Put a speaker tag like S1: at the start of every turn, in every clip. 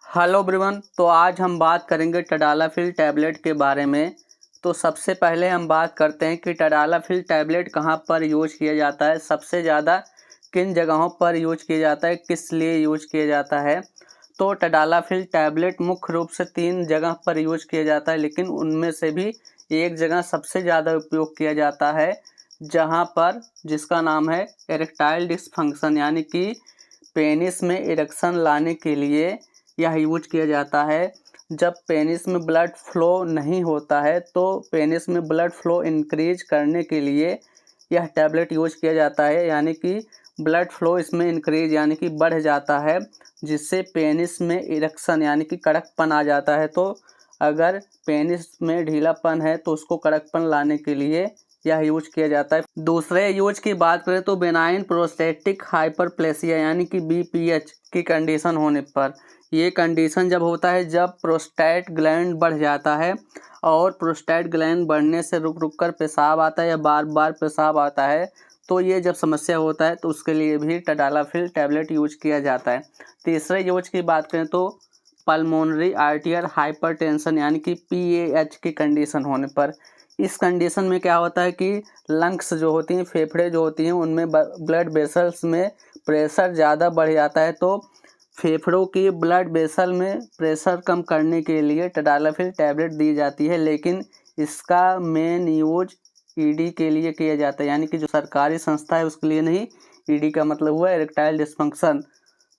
S1: Hello everyone. तो आज हम बात करेंगे टडालाफिल टैबलेट के बारे में। तो सबसे पहले हम बात करते हैं कि टडालाफिल टैबलेट कहाँ पर यूज किया जाता है, सबसे ज़्यादा किन जगहों पर यूज किया जाता है, किस लिए यूज किया जाता है। तो टडालाफिल टैबलेट मुख्य रूप से 3 जगह पर यूज किया जाता है, लेकिन उनमें से भी एक जगह सबसे ज़्यादा उपयोग किया जाता है जहाँ पर जिसका नाम है इरेक्टाइल डिसफंक्शन, यानी कि पेनिस में इरेक्शन लाने के लिए यह यूज किया जाता है। जब पेनिस में ब्लड फ्लो नहीं होता है तो पेनिस में ब्लड फ्लो इंक्रीज करने के लिए यह टैबलेट यूज किया जाता है, यानी कि ब्लड फ्लो इसमें इंक्रीज यानी कि बढ़ जाता है, जिससे पेनिस में इरेक्शन यानी कि कड़कपन आ जाता है। तो अगर पेनिस में ढीलापन है तो उसको कड़कपन लाने के लिए यह यूज किया जाता है। दूसरे यूज की बात करें तो बेनाइन प्रोस्टेटिक हाइपरप्लेसिया यानी कि बीपीएच की कंडीशन होने पर, ये कंडीशन जब होता है जब प्रोस्टेट ग्लैंड बढ़ जाता है और प्रोस्टेट ग्लैंड बढ़ने से रुक रुक कर पेशाब आता है या बार बार पेशाब आता है, तो ये जब समस्या होता है तो उसके लिए भी टडालाफिल टैबलेट यूज किया जाता है। तीसरे यूज की बात करें तो पल्मोनरी आर्टियल हाइपरटेंशन यानी कि पीएएच की कंडीशन होने पर, इस कंडीशन में क्या होता है कि लंग्स जो होती हैं, फेफड़े जो होती हैं, उनमें ब्लड वेसल्स में प्रेशर ज़्यादा बढ़ जाता है। तो फेफड़ों की ब्लड वेसल में प्रेशर कम करने के लिए टडालाफिल टैबलेट दी जाती है, लेकिन इसका मेन यूज ईडी के लिए किया जाता है, यानी कि जो सरकारी संस्था है उसके लिए नहीं। ईडी का मतलब हुआ इरेक्टाइल डिसफंक्शन,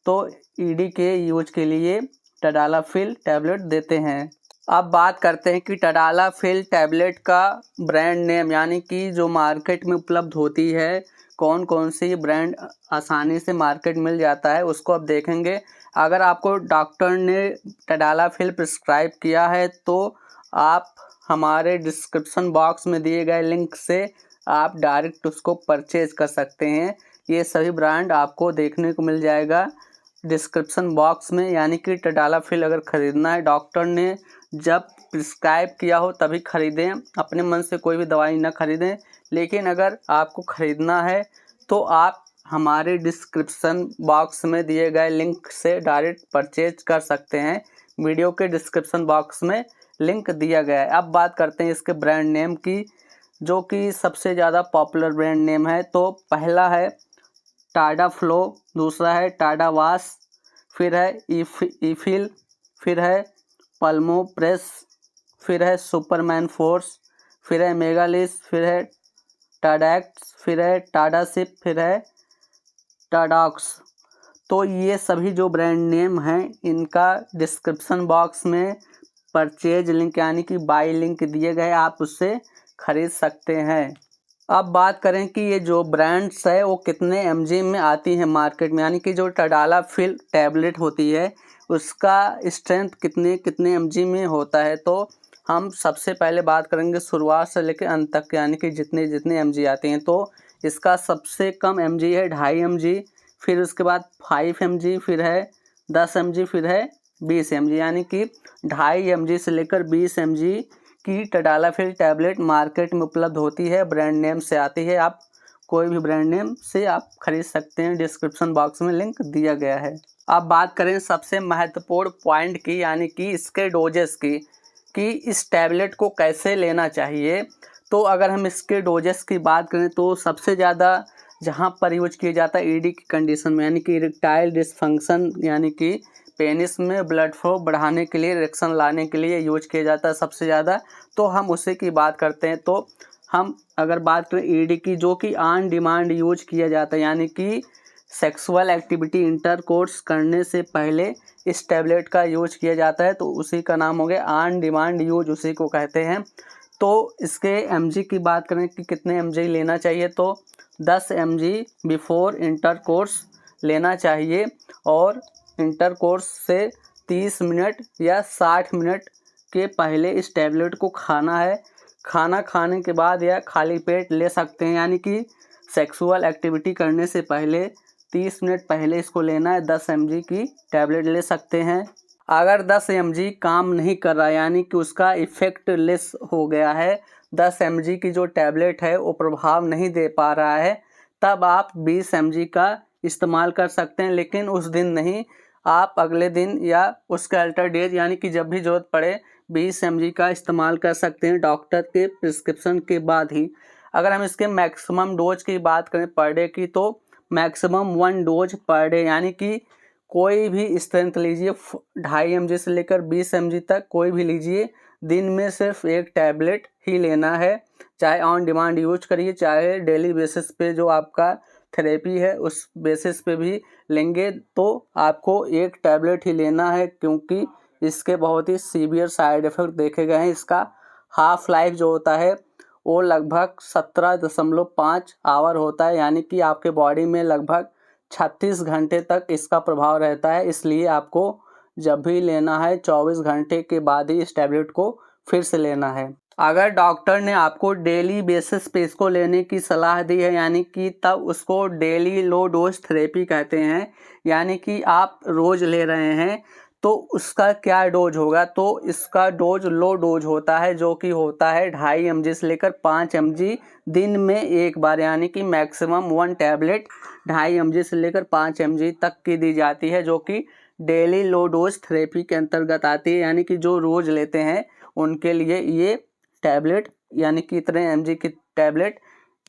S1: तो ईडी के यूज के लिए टडालाफिल टैबलेट देते हैं। अब बात करते हैं कि टडालाफिल टैबलेट का ब्रांड नेम, यानी कि जो मार्केट में उपलब्ध होती है, कौन कौन सी ब्रांड आसानी से मार्केट मिल जाता है, उसको अब देखेंगे। अगर आपको डॉक्टर ने टडालाफिल प्रिस्क्राइब किया है तो आप हमारे डिस्क्रिप्शन बॉक्स में दिए गए लिंक से आप डायरेक्ट उसको परचेज कर सकते हैं। ये सभी ब्रांड आपको देखने को मिल जाएगा डिस्क्रिप्शन बॉक्स में, यानी कि टडालाफिल अगर ख़रीदना है डॉक्टर ने जब प्रिस्क्राइब किया हो तभी ख़रीदें, अपने मन से कोई भी दवाई ना ख़रीदें। लेकिन अगर आपको ख़रीदना है तो आप हमारे डिस्क्रिप्शन बॉक्स में दिए गए लिंक से डायरेक्ट परचेज कर सकते हैं। वीडियो के डिस्क्रिप्शन बॉक्स में लिंक दिया गया है। अब बात करते हैं इसके ब्रांड नेम की, जो कि सबसे ज़्यादा पॉपुलर ब्रांड नेम है। तो पहला है टाडा फ्लो, दूसरा है टाडा वाश, फिर है ईफिल, फिर है पल्मो प्रेस, फिर है सुपरमैन फोर्स, फिर है मेगालिस, फिर है टाडैक्स, फिर है टाडासिप, फिर है टाडॉक्स। तो ये सभी जो ब्रांड नेम हैं इनका डिस्क्रिप्शन बॉक्स में परचेज लिंक यानी कि बाई लिंक दिए गए, आप उससे खरीद सकते हैं। अब बात करें कि ये जो ब्रांड्स है वो कितने एमजी में आती हैं मार्केट में, यानी कि जो टडालाफिल टैबलेट होती है उसका स्ट्रेंथ कितने कितने एमजी में होता है। तो हम सबसे पहले बात करेंगे शुरुआत से लेकर अंत तक, यानी कि जितने जितने एमजी आते हैं। तो इसका सबसे कम एमजी है 2.5 एमजी, फिर उसके बाद 5 एमजी, फिर है 10 एमजी, फिर है 20 एमजी, यानी कि 2.5 एमजी से लेकर 20 एमजी की टडालाफिल टैबलेट मार्केट में उपलब्ध होती है, ब्रांड नेम से आती है। आप कोई भी ब्रांड नेम से आप खरीद सकते हैं, डिस्क्रिप्शन बॉक्स में लिंक दिया गया है। अब बात करें सबसे महत्वपूर्ण पॉइंट की, यानी कि इसके डोजेस की, कि इस टैबलेट को कैसे लेना चाहिए। तो अगर हम इसके डोजेस की बात करें तो सबसे ज़्यादा जहाँ पर यूज किया जाता है ईडी की कंडीशन में, यानी कि इरेक्टाइल डिसफंक्शन, यानी कि पेनिस में ब्लड फ्लो बढ़ाने के लिए, इरेक्शन लाने के लिए यूज किया जाता है सबसे ज़्यादा। तो हम उसी की बात करते हैं। तो हम अगर बात करें ईडी की, जो कि ऑन डिमांड यूज किया जाता है, यानी कि सेक्सुअल एक्टिविटी इंटरकोर्स करने से पहले इस टैबलेट का यूज किया जाता है, तो उसी का नाम हो गया ऑन डिमांड यूज, उसी को कहते हैं। तो इसके एमजी की बात करें कि कितने एमजी लेना चाहिए, तो 10 एमजी बिफोर इंटरकोर्स लेना चाहिए, और इंटरकोर्स से 30 मिनट या 60 मिनट के पहले इस टैबलेट को खाना है। खाना खाने के बाद या खाली पेट ले सकते हैं, यानी कि सेक्सुअल एक्टिविटी करने से पहले 30 मिनट पहले इसको लेना है। 10 एमजी की टैबलेट ले सकते हैं। अगर 10 एमजी काम नहीं कर रहा, यानी कि उसका इफेक्ट लेस हो गया है, 10 एमजी की जो टैबलेट है वो प्रभाव नहीं दे पा रहा है, तब आप 20 एमजी का इस्तेमाल कर सकते हैं, लेकिन उस दिन नहीं। आप अगले दिन या उसके अल्टर डेज यानी कि जब भी ज़रूरत पड़े 20 mg का इस्तेमाल कर सकते हैं डॉक्टर के प्रिस्क्रिप्शन के बाद ही। अगर हम इसके मैक्सिमम डोज की बात करें पर डे की, तो मैक्सिमम 1 डोज पर डे, यानी कि कोई भी स्ट्रेंथ लीजिए 2.5 mg से लेकर 20 mg तक कोई भी लीजिए, दिन में सिर्फ एक टैबलेट ही लेना है। चाहे ऑन डिमांड यूज करिए, चाहे डेली बेसिस पे जो आपका थेरेपी है उस बेसिस पे भी लेंगे तो आपको एक टैबलेट ही लेना है, क्योंकि इसके बहुत ही सीवियर साइड इफ़ेक्ट देखे गए हैं। इसका हाफ लाइफ जो होता है वो लगभग 17.5 आवर होता है, यानी कि आपके बॉडी में लगभग 36 घंटे तक इसका प्रभाव रहता है। इसलिए आपको जब भी लेना है 24 घंटे के बाद ही इस टैबलेट को फिर से लेना है। अगर डॉक्टर ने आपको डेली बेसिस पे इसको लेने की सलाह दी है, यानी कि तब उसको डेली लो डोज थेरेपी कहते हैं, यानी कि आप रोज़ ले रहे हैं तो उसका क्या डोज होगा, तो इसका डोज लो डोज होता है, जो कि होता है 2.5 mg से लेकर 5 mg दिन में एक बार, यानी कि मैक्सिमम 1 टैबलेट 2.5 mg से लेकर 5 mg तक की दी जाती है, जो कि डेली लो डोज थेरेपी के अंतर्गत आती है। यानी कि जो रोज़ लेते हैं उनके लिए ये टैबलेट यानी कि इतने mg की टैबलेट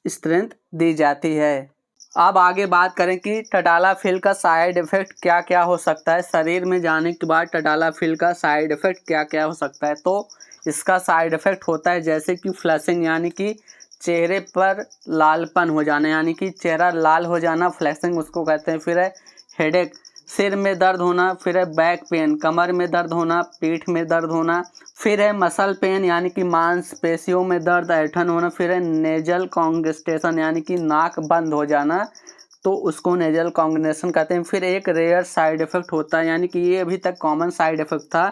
S1: स्ट्रेंथ दी जाती है। अब आगे बात करें कि टडालाफिल का साइड इफ़ेक्ट क्या क्या हो सकता है। शरीर में जाने के बाद टडालाफिल का साइड इफ़ेक्ट क्या क्या हो सकता है, तो इसका साइड इफ़ेक्ट होता है जैसे कि फ्लैशिंग, यानी कि चेहरे पर लालपन हो जाना, यानी कि चेहरा लाल हो जाना, फ्लैशिंग उसको कहते हैं। फिर है हेडेक, सिर में दर्द होना। फिर है बैक पेन, कमर में दर्द होना, पीठ में दर्द होना। फिर है मसल पेन, यानी कि मांसपेशियों में दर्द, ऐंठन होना। फिर है नेजल कॉन्गेस्टेशन, यानी कि नाक बंद हो जाना, तो उसको नेजल कॉन्गेस्टेशन कहते हैं। फिर एक रेयर साइड इफ़ेक्ट होता है, यानी कि ये अभी तक कॉमन साइड इफ़ेक्ट था,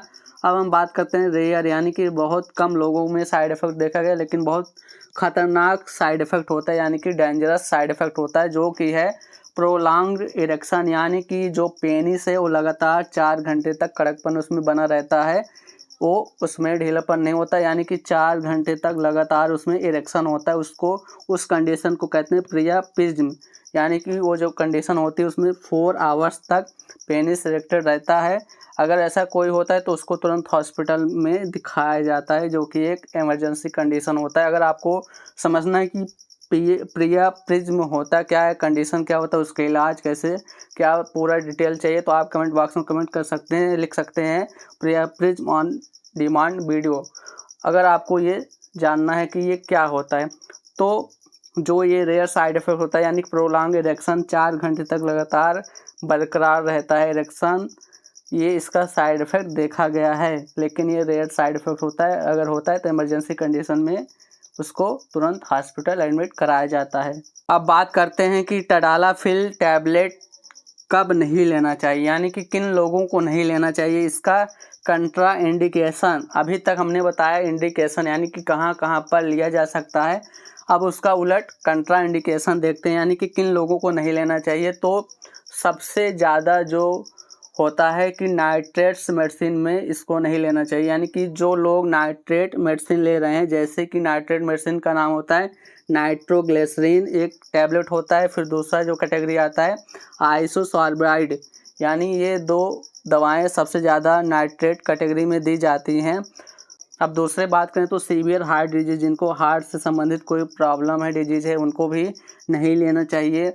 S1: अब हम बात करते हैं रेयर, यानी कि बहुत कम लोगों में साइड इफ़ेक्ट देखा गया, लेकिन बहुत खतरनाक साइड इफ़ेक्ट होता है, यानी कि डेंजरस साइड इफ़ेक्ट होता है, जो कि है प्रोलॉन्ग्ड इरेक्शन, यानी कि जो पेनिस है वो लगातार 4 घंटे तक कड़कपन उसमें बना रहता है, वो उसमें ढीलापन नहीं होता, यानी कि 4 घंटे तक लगातार उसमें इरेक्शन होता है। उसको उस कंडीशन को कहते हैं प्रियापिज्म, यानी कि वो जो कंडीशन होती है उसमें 4 आवर्स तक पेनिस इरेक्टेड रहता है। अगर ऐसा कोई होता है तो उसको तुरंत हॉस्पिटल में दिखाया जाता है, जो कि एक इमरजेंसी कंडीशन होता है। अगर आपको समझना है कि प्रियापिज्म होता क्या है, कंडीशन क्या होता है, उसका इलाज कैसे, क्या पूरा डिटेल चाहिए, तो आप कमेंट बॉक्स में कमेंट कर सकते हैं, लिख सकते हैं प्रियापिज्म ऑन डिमांड वीडियो। अगर आपको ये जानना है कि ये क्या होता है, तो जो ये रेयर साइड इफ़ेक्ट होता है, यानी प्रोलॉन्ग इरेक्शन, 4 घंटे तक लगातार बरकरार रहता है इरेक्शन, ये इसका साइड इफ़ेक्ट देखा गया है, लेकिन ये रेयर साइड इफ़ेक्ट होता है। अगर होता है तो इमरजेंसी कंडीशन में उसको तुरंत हॉस्पिटल एडमिट कराया जाता है। अब बात करते हैं कि टडालाफिल टैबलेट कब नहीं लेना चाहिए, यानी कि किन लोगों को नहीं लेना चाहिए। इसका कंट्रा इंडिकेशन, अभी तक हमने बताया इंडिकेशन यानी कि कहाँ कहाँ पर लिया जा सकता है, अब उसका उलट कंट्रा इंडिकेशन देखते हैं, यानी कि किन लोगों को नहीं लेना चाहिए। तो सबसे ज़्यादा जो होता है कि नाइट्रेट्स मेडिसिन में इसको नहीं लेना चाहिए, यानी कि जो लोग नाइट्रेट मेडिसिन ले रहे हैं, जैसे कि नाइट्रेट मेडिसिन का नाम होता है नाइट्रोग्लिसरीन, एक टैबलेट होता है। फिर दूसरा जो कैटेगरी आता है आइसोसॉर्बाइड, यानी ये 2 दवाएं सबसे ज़्यादा नाइट्रेट कैटेगरी में दी जाती हैं। अब दूसरे बात करें तो सीवियर हार्ट डिजीज़, जिनको हार्ट से संबंधित कोई प्रॉब्लम है, डिजीज़ है, उनको भी नहीं लेना चाहिए।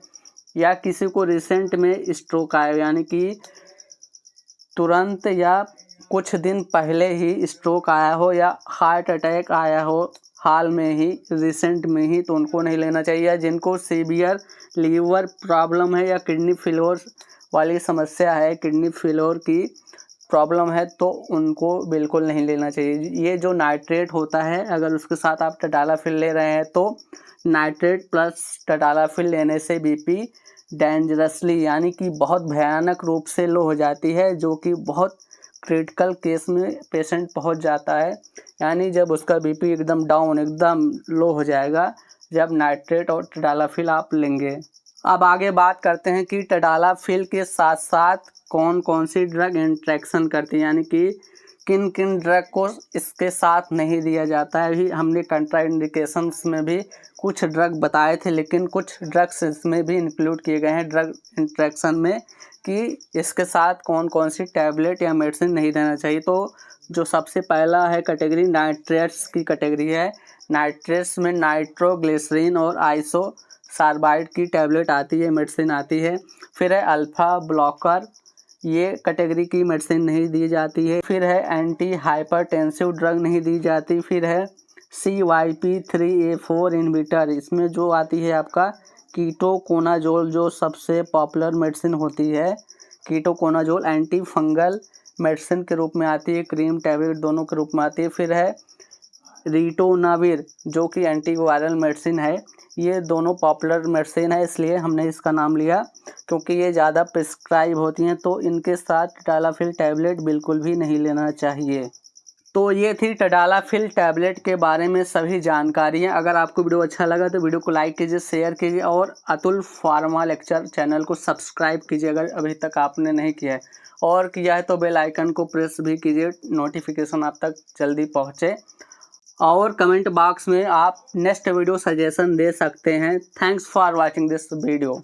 S1: या किसी को रिसेंट में स्ट्रोक आया, यानी कि तुरंत या कुछ दिन पहले ही स्ट्रोक आया हो या हार्ट अटैक आया हो हाल में ही, रिसेंट में ही, तो उनको नहीं लेना चाहिए। या जिनको सीवियर लीवर प्रॉब्लम है या किडनी फेलियर वाली समस्या है, किडनी फेलियर की प्रॉब्लम है, तो उनको बिल्कुल नहीं लेना चाहिए। ये जो नाइट्रेट होता है, अगर उसके साथ आप टडालाफिल ले रहे हैं तो नाइट्रेट प्लस टडालाफिल लेने से बीपी डेंजरसली, यानी कि बहुत भयानक रूप से लो हो जाती है, जो कि बहुत क्रिटिकल केस में पेशेंट पहुंच जाता है, यानी जब उसका बीपी एकदम डाउन, एकदम लो हो जाएगा जब नाइट्रेट और टडालाफिल आप लेंगे। अब आगे बात करते हैं कि टडालाफिल के साथ साथ कौन कौन सी ड्रग इंट्रैक्शन करती है, यानी कि किन किन ड्रग को इसके साथ नहीं दिया जाता है। अभी हमने कंट्राइंडिकेशंस में भी कुछ ड्रग बताए थे, लेकिन कुछ ड्रग्स इसमें भी इंक्लूड किए गए हैं ड्रग इंट्रैक्शन में कि इसके साथ कौन कौन सी टैबलेट या मेडिसिन नहीं देना चाहिए। तो जो सबसे पहला है कैटेगरी नाइट्रेट्स की कैटेगरी है। नाइट्रेट्स में नाइट्रोग्लिसरीन और आइसोसार्बाइड की टैबलेट आती है, मेडिसिन आती है। फिर है अल्फ़ा ब्लॉकर, ये कैटेगरी की मेडिसिन नहीं दी जाती है। फिर है एंटी हाइपरटेंसिव ड्रग नहीं दी जाती। फिर है CYP3A4 इनहिबिटर, इसमें जो आती है आपका कीटोकोनाजोल, जो सबसे पॉपुलर मेडिसिन होती है। कीटोकोनाजोल एंटी फंगल मेडिसिन के रूप में आती है, क्रीम टैबलेट दोनों के रूप में आती है। फिर है रिटोनाविर, जो कि एंटीवायरल मेडिसिन है। ये दोनों पॉपुलर मेडिसिन है, इसलिए हमने इसका नाम लिया क्योंकि ये ज़्यादा प्रिस्क्राइब होती हैं। तो इनके साथ टडालाफिल टैबलेट बिल्कुल भी नहीं लेना चाहिए। तो ये थी टडालाफिल टैबलेट के बारे में सभी जानकारियाँ। अगर आपको वीडियो अच्छा लगा तो वीडियो को लाइक कीजिए, शेयर कीजिए और अतुल फार्मा लेक्चर चैनल को सब्सक्राइब कीजिए अगर अभी तक आपने नहीं किया है, और किया है तो बेल आइकन को प्रेस भी कीजिए, नोटिफिकेशन आप तक जल्दी पहुँचे। और कमेंट बॉक्स में आप नेक्स्ट वीडियो सजेशन दे सकते हैं। Thanks for watching this video.